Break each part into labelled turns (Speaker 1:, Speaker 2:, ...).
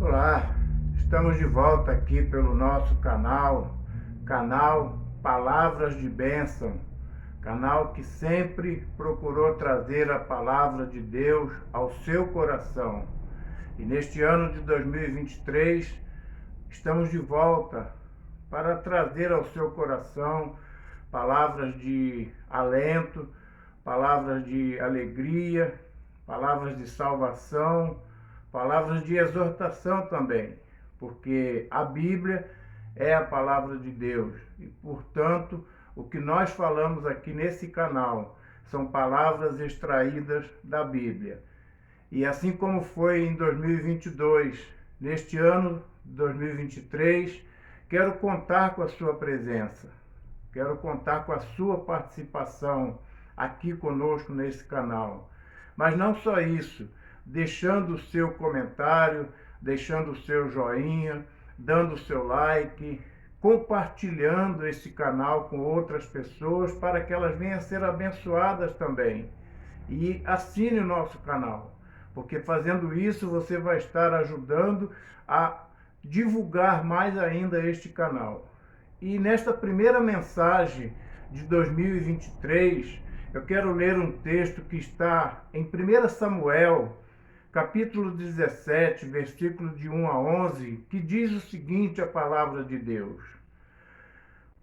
Speaker 1: Olá, estamos de volta aqui pelo nosso canal Palavras de Bênção, canal que sempre procurou trazer a palavra de Deus ao seu coração. E neste ano de 2023, estamos de volta para trazer ao seu coração palavras de alento, palavras de alegria, palavras de salvação, palavras de exortação também, porque a Bíblia é a palavra de Deus e, portanto, o que nós falamos aqui nesse canal são palavras extraídas da Bíblia. E assim como foi em 2022, neste ano de 2023, quero contar com a sua presença, quero contar com a sua participação aqui conosco nesse canal. Mas não só isso, deixando o seu comentário, deixando o seu joinha, dando o seu like, compartilhando esse canal com outras pessoas para que elas venham a ser abençoadas também. E assine o nosso canal, porque fazendo isso você vai estar ajudando a divulgar mais ainda este canal. E nesta primeira mensagem de 2023, eu quero ler um texto que está em 1 Samuel, capítulo 17, versículo de 1 a 11, que diz o seguinte, a palavra de Deus.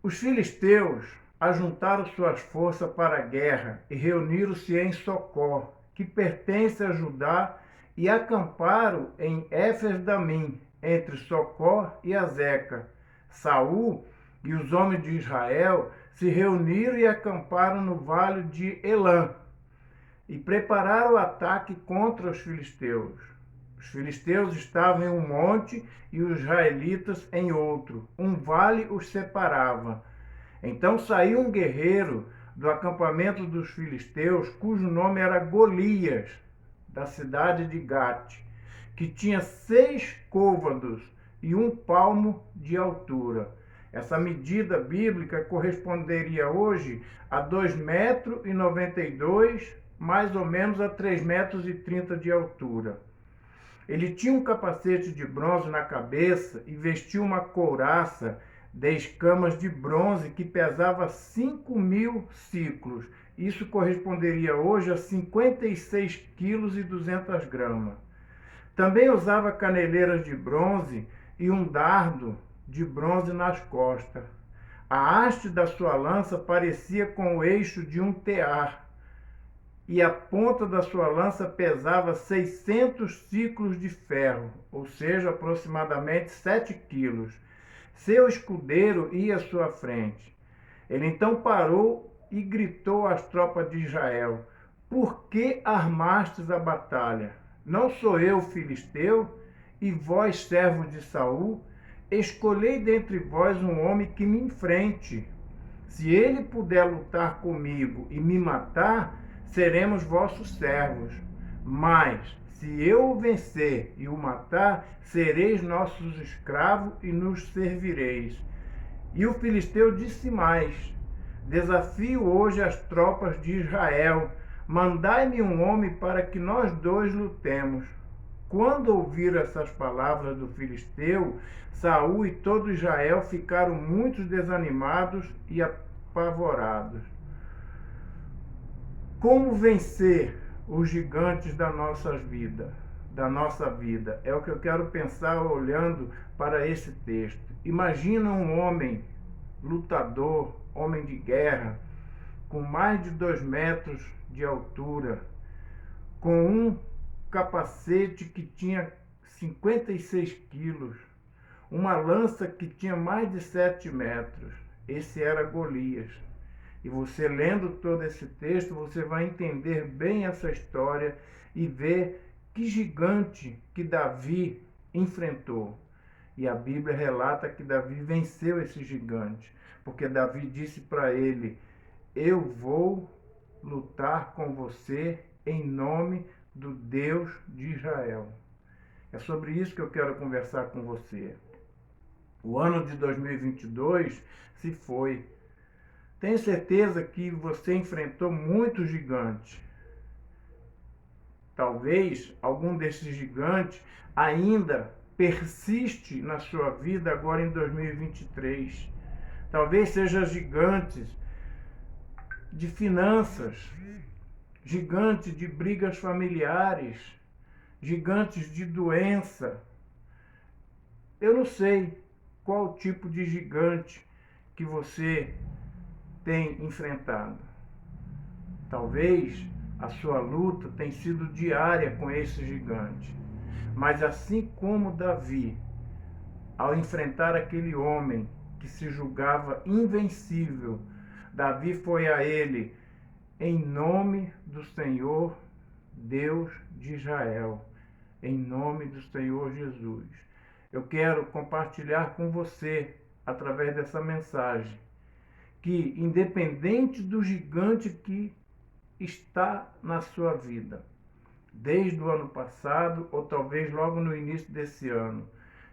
Speaker 1: Os filisteus ajuntaram suas forças para a guerra e reuniram-se em Socó, que pertence a Judá, e acamparam em Éfes-Damim, entre Socó e Azeca. Saul e os homens de Israel se reuniram e acamparam no vale de Elã, e prepararam o ataque contra os filisteus. Os filisteus estavam em um monte e os israelitas em outro. Um vale os separava. Então saiu um guerreiro do acampamento dos filisteus, cujo nome era Golias, da cidade de Gate, que tinha 6 côvados e 1 palmo de altura. Essa medida bíblica corresponderia hoje a 2,92 metros, mais ou menos a 3,30 metros de altura. Ele tinha um capacete de bronze na cabeça e vestia uma couraça de escamas de bronze que pesava 5.000 ciclos. Isso corresponderia hoje a 56,2 kg. Também usava caneleiras de bronze e um dardo de bronze nas costas. A haste da sua lança parecia com o eixo de um tear, e a ponta da sua lança pesava 600 ciclos de ferro, ou seja, aproximadamente 7 quilos. Seu escudeiro ia à sua frente. Ele então parou e gritou às tropas de Israel: por que armastes a batalha? Não sou eu filisteu, e vós servos de Saul? Escolhei dentre vós um homem que me enfrente. Se ele puder lutar comigo e me matar, seremos vossos servos. Mas, se eu o vencer e o matar, sereis nossos escravos e nos servireis. E o filisteu disse mais: desafio hoje as tropas de Israel. Mandai-me um homem para que nós dois lutemos. Quando ouviram essas palavras do filisteu, Saul e todo Israel ficaram muito desanimados e apavorados. Como vencer os gigantes da nossa vida? É o que eu quero pensar olhando para esse texto. Imagina um homem lutador, homem de guerra, com mais de 2 metros de altura, com um capacete que tinha 56 quilos, uma lança que tinha mais de 7 metros. Esse era Golias. E você lendo todo esse texto, você vai entender bem essa história e ver que gigante que Davi enfrentou. E a Bíblia relata que Davi venceu esse gigante, porque Davi disse para ele: eu vou lutar com você em nome do Deus de Israel. É sobre isso que eu quero conversar com você. O ano de 2022 se foi. Tenho certeza que você enfrentou muitos gigantes. Talvez algum desses gigantes ainda persiste na sua vida agora em 2023. Talvez seja gigantes de finanças, gigantes de brigas familiares, gigantes de doença. Eu não sei qual tipo de gigante que você tem enfrentado. Talvez a sua luta tenha sido diária com esse gigante. Mas assim como Davi, ao enfrentar aquele homem que se julgava invencível, Davi foi a ele em nome do Senhor Deus de Israel, em nome do Senhor Jesus. Eu quero compartilhar com você, através dessa mensagem, que independente do gigante que está na sua vida, desde o ano passado ou talvez logo no início desse ano.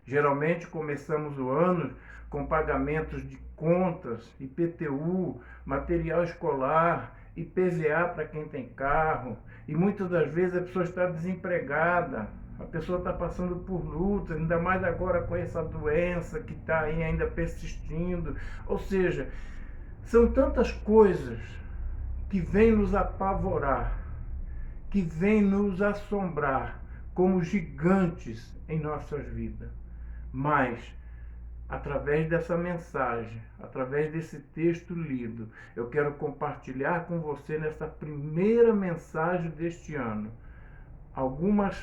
Speaker 1: Geralmente começamos o ano com pagamentos de contas, IPTU, material escolar, IPVA para quem tem carro, e muitas das vezes a pessoa está desempregada, a pessoa está passando por lutas, ainda mais agora com essa doença que está aí ainda persistindo. Ou seja, são tantas coisas que vêm nos apavorar, que vêm nos assombrar como gigantes em nossas vidas. Mas, através dessa mensagem, através desse texto lido, eu quero compartilhar com você nessa primeira mensagem deste ano algumas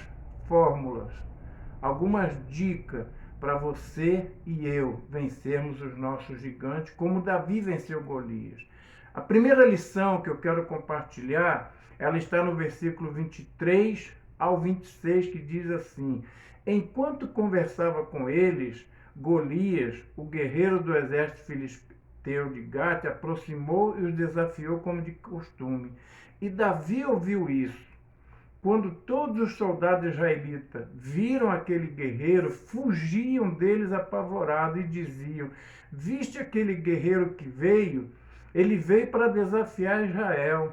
Speaker 1: fórmulas, algumas dicas para você e eu vencermos os nossos gigantes, como Davi venceu Golias. A primeira lição que eu quero compartilhar, ela está no versículo 23 ao 26, que diz assim: enquanto conversava com eles, Golias, o guerreiro do exército filisteu de Gate, aproximou e os desafiou como de costume. E Davi ouviu isso. Quando todos os soldados israelitas viram aquele guerreiro, fugiam deles apavorados e diziam: viste aquele guerreiro que veio? Ele veio para desafiar Israel.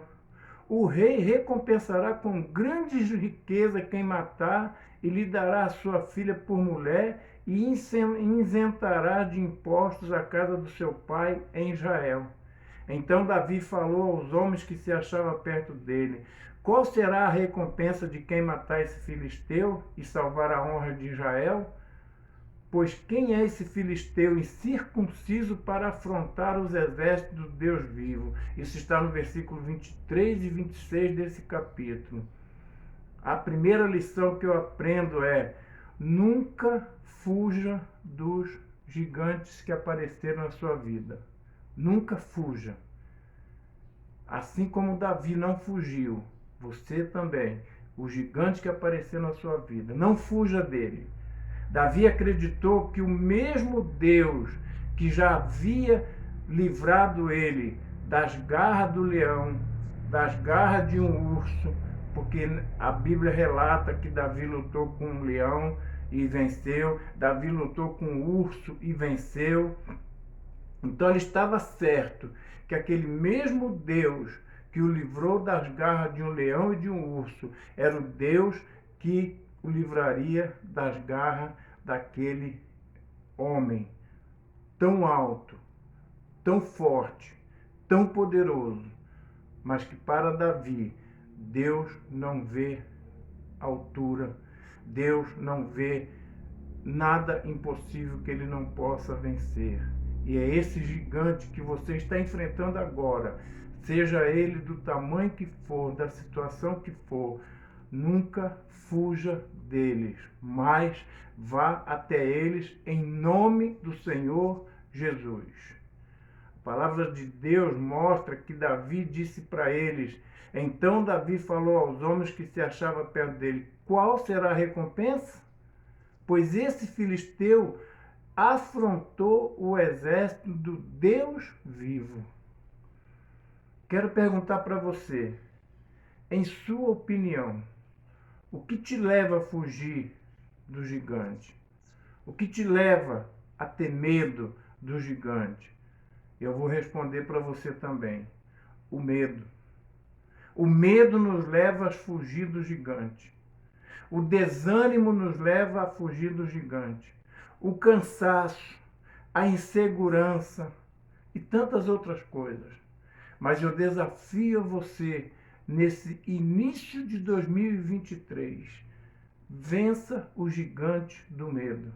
Speaker 1: O rei recompensará com grande riqueza quem matar e lhe dará a sua filha por mulher e isentará de impostos a casa do seu pai em Israel. Então Davi falou aos homens que se achavam perto dele: qual será a recompensa de quem matar esse filisteu e salvar a honra de Israel? Pois quem é esse filisteu incircunciso para afrontar os exércitos do Deus vivo? Isso está no versículo 23 e 26 desse capítulo. A primeira lição que eu aprendo é: nunca fuja dos gigantes que apareceram na sua vida. Nunca fuja. Assim como Davi não fugiu, você também, o gigante que apareceu na sua vida, não fuja dele. Davi acreditou que o mesmo Deus que já havia livrado ele das garras do leão, das garras de um urso, porque a Bíblia relata que Davi lutou com um leão e venceu, Davi lutou com um urso e venceu. Então ele estava certo que aquele mesmo Deus que o livrou das garras de um leão e de um urso era o Deus que o livraria das garras daquele homem tão alto, tão forte, tão poderoso, mas que para Davi, Deus não vê altura, Deus não vê nada impossível que ele não possa vencer. E é esse gigante que você está enfrentando agora, seja ele do tamanho que for, da situação que for, nunca fuja deles, mas vá até eles em nome do Senhor Jesus. A palavra de Deus mostra que Davi disse para eles: então Davi falou aos homens que se achavam perto dele: qual será a recompensa? Pois esse filisteu afrontou o exército do Deus vivo. Quero perguntar para você, em sua opinião, o que te leva a fugir do gigante? O que te leva a ter medo do gigante? Eu vou responder para você também. O medo. O medo nos leva a fugir do gigante. O desânimo nos leva a fugir do gigante. O cansaço, a insegurança e tantas outras coisas. Mas eu desafio você, nesse início de 2023, vença o gigante do medo.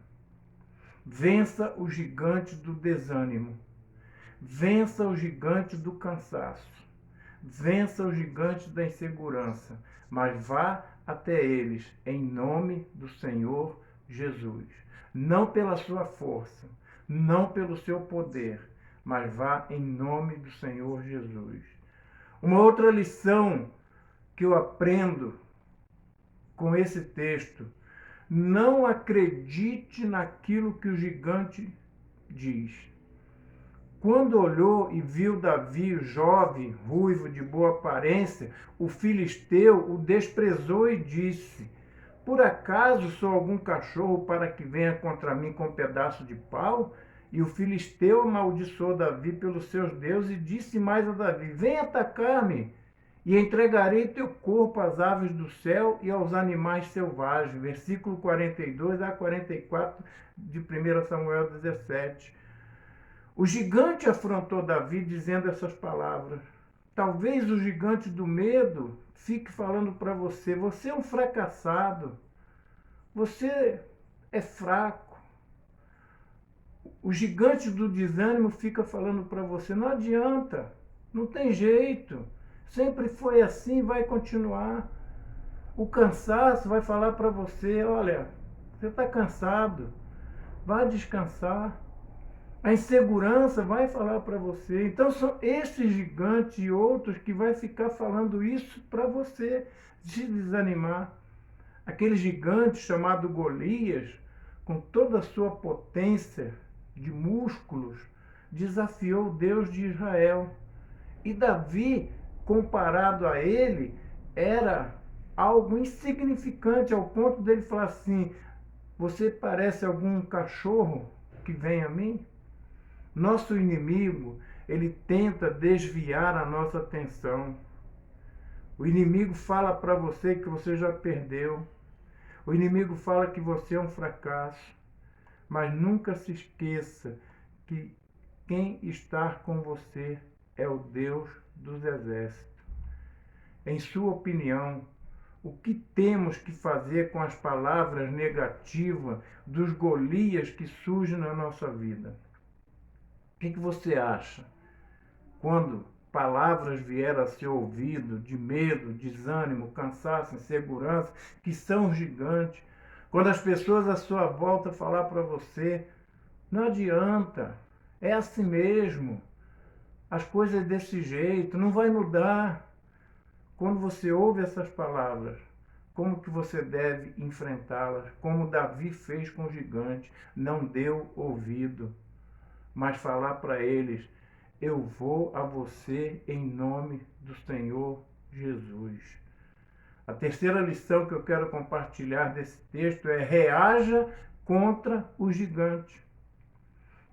Speaker 1: Vença o gigante do desânimo. Vença o gigante do cansaço. Vença o gigante da insegurança. Mas vá até eles em nome do Senhor Jesus. Não pela sua força, não pelo seu poder, mas vá em nome do Senhor Jesus. Uma outra lição que eu aprendo com esse texto: não acredite naquilo que o gigante diz. Quando olhou e viu Davi, jovem, ruivo, de boa aparência, o filisteu o desprezou e disse: por acaso sou algum cachorro para que venha contra mim com um pedaço de pau? E o filisteu amaldiçoou Davi pelos seus deuses e disse mais a Davi: vem atacar-me, e entregarei teu corpo às aves do céu e aos animais selvagens. Versículo 42 a 44 de 1 Samuel 17. O gigante afrontou Davi dizendo essas palavras. Talvez o gigante do medo fique falando para você: você é um fracassado, você é fraco. O gigante do desânimo fica falando para você: não adianta, não tem jeito, sempre foi assim, vai continuar. O cansaço vai falar para você: olha, você está cansado, vá descansar. A insegurança vai falar para você. Então são esses gigantes e outros que vai ficar falando isso para você se desanimar. Aquele gigante chamado Golias, com toda a sua potência de músculos, desafiou o Deus de Israel. E Davi, comparado a ele, era algo insignificante, ao ponto dele falar assim: você parece algum cachorro que vem a mim? Nosso inimigo, ele tenta desviar a nossa atenção. O inimigo fala para você que você já perdeu. O inimigo fala que você é um fracasso. Mas nunca se esqueça que quem está com você é o Deus dos exércitos. Em sua opinião, o que temos que fazer com as palavras negativas dos Golias que surgem na nossa vida? O que você acha? Quando palavras vieram a seu ouvido de medo, desânimo, cansaço, insegurança, que são gigantes. Quando as pessoas à sua volta falar para você: não adianta, é assim mesmo, as coisas desse jeito, não vai mudar. Quando você ouve essas palavras, como que você deve enfrentá-las? Como Davi fez com o gigante, não deu ouvido, mas falar para eles: eu vou a você em nome do Senhor Jesus. A terceira lição que eu quero compartilhar desse texto é: reaja contra o gigante.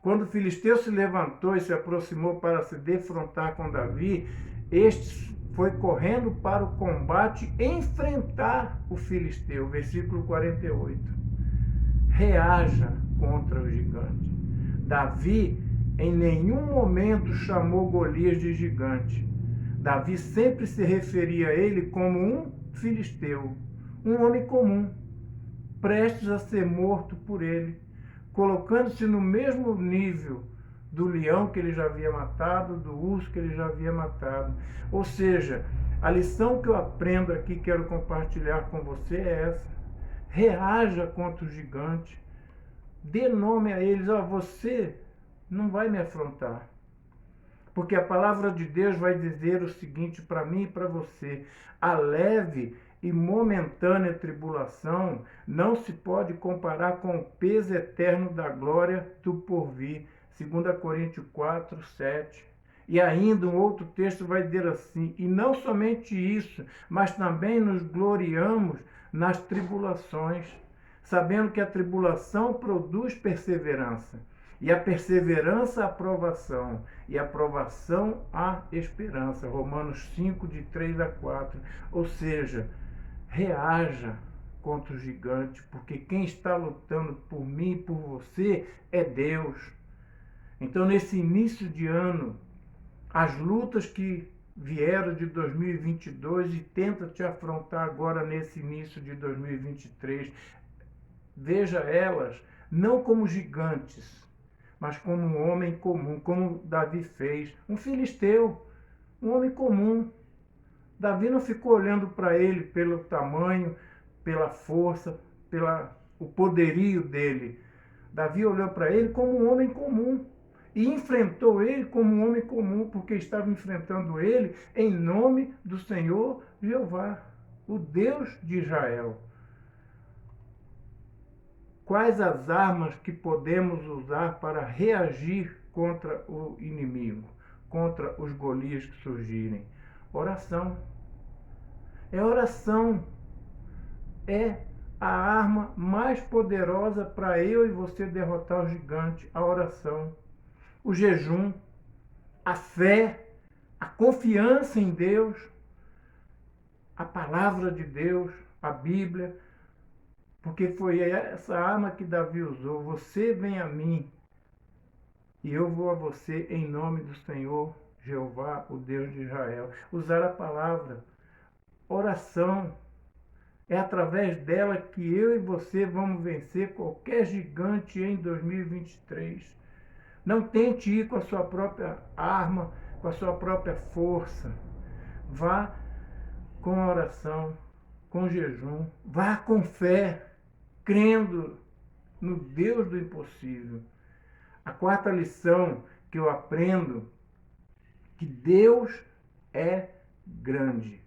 Speaker 1: Quando o filisteu se levantou e se aproximou para se defrontar com Davi, este foi correndo para o combate enfrentar o filisteu. Versículo 48. Reaja contra o gigante. Davi em nenhum momento chamou Golias de gigante. Davi sempre se referia a ele como um filisteu, um homem comum, prestes a ser morto por ele, colocando-se no mesmo nível do leão que ele já havia matado, do urso que ele já havia matado. Ou seja, a lição que eu aprendo aqui, quero compartilhar com você é essa: reaja contra o gigante, dê nome a eles. Você não vai me afrontar, porque a palavra de Deus vai dizer o seguinte para mim e para você: a leve e momentânea tribulação não se pode comparar com o peso eterno da glória do porvir. 2 Coríntios 4, 7. E ainda um outro texto vai dizer assim: e não somente isso, mas também nos gloriamos nas tribulações, sabendo que a tribulação produz perseverança, e a perseverança, a aprovação, e a aprovação, a esperança. Romanos 5, de 3 a 4. Ou seja, reaja contra o gigante, porque quem está lutando por mim e por você é Deus. Então, nesse início de ano, as lutas que vieram de 2022 e tenta te afrontar agora nesse início de 2023, veja elas não como gigantes, mas como um homem comum, como Davi fez, um filisteu, um homem comum. Davi não ficou olhando para ele pelo tamanho, pela força, o poderio dele. Davi olhou para ele como um homem comum e enfrentou ele como um homem comum, porque estava enfrentando ele em nome do Senhor Jeová, o Deus de Israel. Quais as armas que podemos usar para reagir contra o inimigo, contra os Golias que surgirem? Oração. É oração. É a arma mais poderosa para eu e você derrotar o gigante, a oração. O jejum, a fé, a confiança em Deus, a palavra de Deus, a Bíblia, porque foi essa arma que Davi usou. Você vem a mim e eu vou a você em nome do Senhor Jeová, o Deus de Israel. Usar a palavra, oração. É através dela que eu e você vamos vencer qualquer gigante em 2023. Não tente ir com a sua própria arma, com a sua própria força. Vá com a oração, com jejum. Vá com fé, crendo no Deus do impossível. A quarta lição que eu aprendo, que Deus é grande.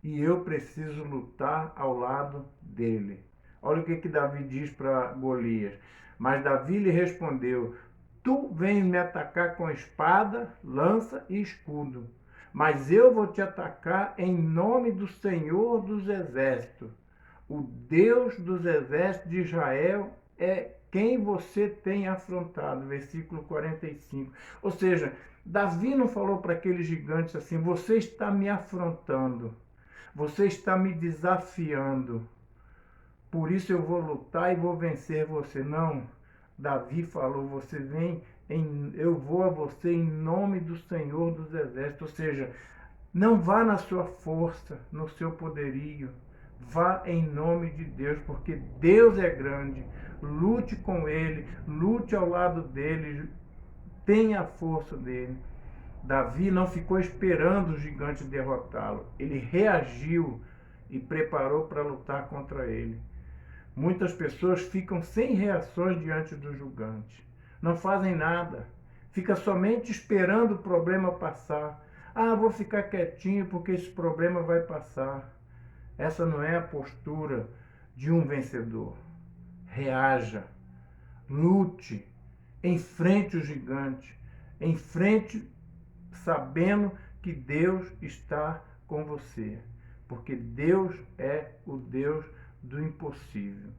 Speaker 1: E eu preciso lutar ao lado dele. Olha o que Davi diz para Golias. Mas Davi lhe respondeu: tu vens me atacar com espada, lança e escudo. Mas eu vou te atacar em nome do Senhor dos Exércitos. O Deus dos Exércitos de Israel é quem você tem afrontado. Versículo 45. Ou seja, Davi não falou para aqueles gigantes assim: você está me afrontando. Você está me desafiando. Por isso eu vou lutar e vou vencer você. Não. Davi falou: você vem, eu vou a você em nome do Senhor dos Exércitos. Ou seja, não vá na sua força, no seu poderio. Vá em nome de Deus, porque Deus é grande. Lute com Ele, lute ao lado dele, tenha a força dele. Davi não ficou esperando o gigante derrotá-lo. Ele reagiu e preparou para lutar contra ele. Muitas pessoas ficam sem reações diante do gigante. Não fazem nada. Fica somente esperando o problema passar. Ah, vou ficar quietinho porque esse problema vai passar. Essa não é a postura de um vencedor. Reaja. Lute. Enfrente o gigante. Enfrente sabendo que Deus está com você, porque Deus é o Deus do impossível.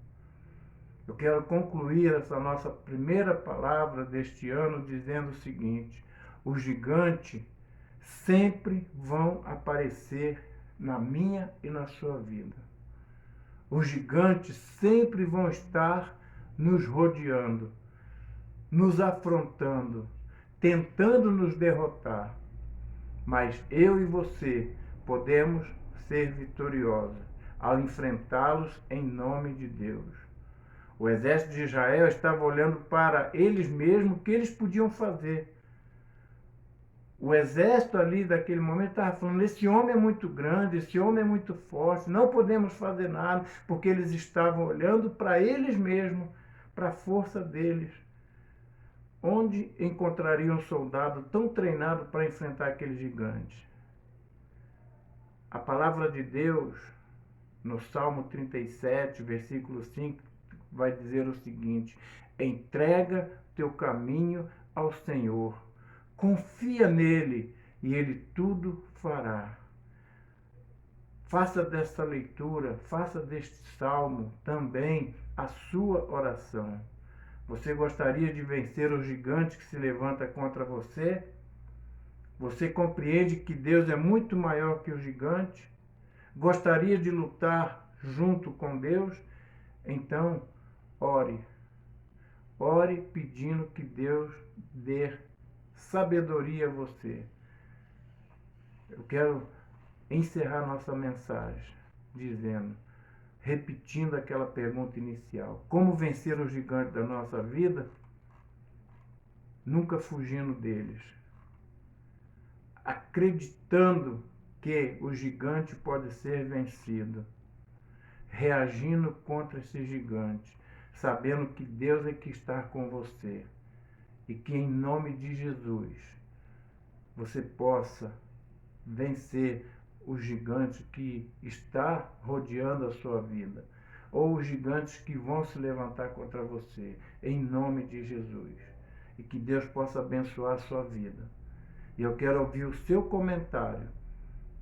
Speaker 1: Eu quero concluir essa nossa primeira palavra deste ano dizendo o seguinte: os gigantes sempre vão aparecer na minha e na sua vida. Os gigantes sempre vão estar nos rodeando, nos afrontando, tentando nos derrotar. Mas eu e você podemos ser vitoriosos ao enfrentá-los em nome de Deus. O exército de Israel estava olhando para eles mesmos o que eles podiam fazer. O exército ali daquele momento estava falando: esse homem é muito grande, esse homem é muito forte, não podemos fazer nada, porque eles estavam olhando para eles mesmos, para a força deles. Onde encontraria um soldado tão treinado para enfrentar aquele gigante? A palavra de Deus, no Salmo 37, versículo 5, vai dizer o seguinte: entrega teu caminho ao Senhor, confia nele e ele tudo fará. Faça desta leitura, faça deste salmo também a sua oração. Você gostaria de vencer o gigante que se levanta contra você? Você compreende que Deus é muito maior que o gigante? Gostaria de lutar junto com Deus, então ore. Ore pedindo que Deus dê sabedoria a você. Eu quero encerrar nossa mensagem dizendo, repetindo aquela pergunta inicial: como vencer os gigantes da nossa vida? Nunca fugindo deles, acreditando que o gigante pode ser vencido, reagindo contra esse gigante, sabendo que Deus é que está com você e que em nome de Jesus você possa vencer o gigante que está rodeando a sua vida, ou os gigantes que vão se levantar contra você, em nome de Jesus. E que Deus possa abençoar a sua vida. E eu quero ouvir o seu comentário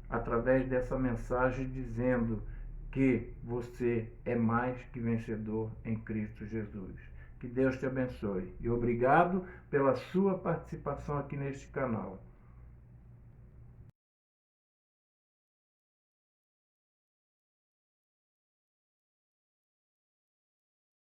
Speaker 1: através dessa mensagem dizendo que você é mais que vencedor em Cristo Jesus. Que Deus te abençoe. E obrigado pela sua participação aqui neste canal.